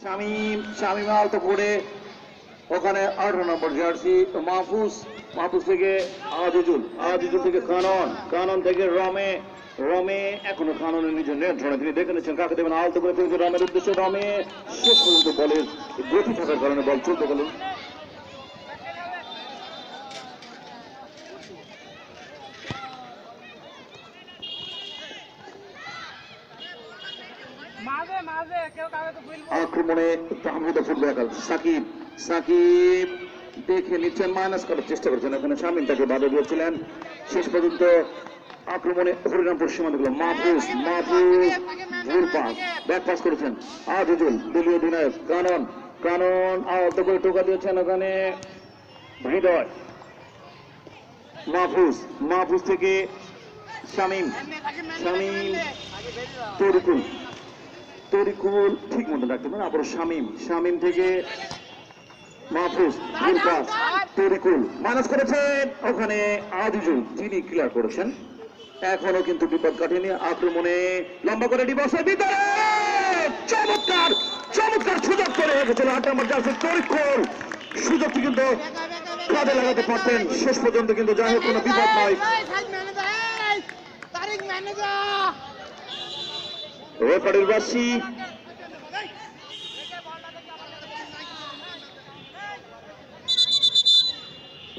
শামীম শামীম আলতো করে ওখানে 18 নম্বর জার্সি মাহফুজ থেকে আজিজুল থেকে কানন থেকে রমে এখনো কাননের নিজের নিয়ন্ত্রণে তিনি দেখে নিচ্ছেন কাকে দেবেন। আলতো করে ফেলছে রমের উদ্দেশ্যে, রমে শেষ পর্যন্ত বলের গতি থাকার কারণে বল চলতে গেল। আক্রমণে তাহমিদা ফুটবল একাল সাকিব দেখে নিচ্ছেন, মাইনাস করার চেষ্টা করছেন, ওখানে শামীম তাকে বাধা দিয়েছিলেন। শেষ পর্যন্ত আক্রমণে হরিরামপুর সীমান্ত গুলো মাহফুজ ভুল পাস, ব্যাক পাস করেছেন আজিজুল, দলীয় অধিনায়ক কানন আহত করে টোকা দিয়েছেন ওখানে হৃদয়। মাহফুজ থেকে শামীম তরিকুল ঠিক মতো রাখতে পারেন, আবার শামীম থেকে মাহফুজ ভুল পাস, তরিকুল মাইনাস করেছেন ওখানে আজিজুল, তিনি ক্লিয়ার করেছেন। এখনো কিন্তু বিপদ কাটেনি। আক্রমণে লম্বা করে ডিবসের ভিতরে চমৎকার সুযোগ করে রেখেছিল 8 নম্বর জার্সি তরিকুল, সুযোগটি কিন্তু কাজে লাগাতে পারতেন। শেষ পর্যন্ত কিন্তু যাই হোক কোনো বিপদ নয়। রেফারির বাসি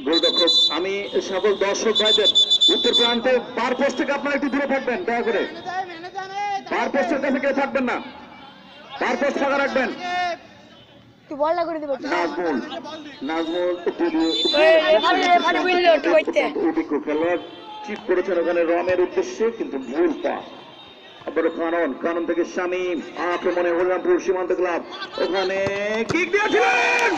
গোলরক্ষক, আমি সকল দর্শক ভাইদের উত্তর প্রান্তে বার পোস্ট থেকে আপনারা একটু দূরে থাকবেন, দয়া করে বার পোস্টের কাছে কেউ থাকবেন না, বার পোস্ট ফাঁকা রাখবেন। অভিজ্ঞ খেলোয়াড় চিপ করেছেন ওখানে রমের উদ্দেশ্যে, কিন্তু ভুল পাস। আবার কানন থেকে শামীম, আক্রমণে হরিরামপুর সীমান্ত ক্লাব ওখানে কিক দিয়েছিলেন।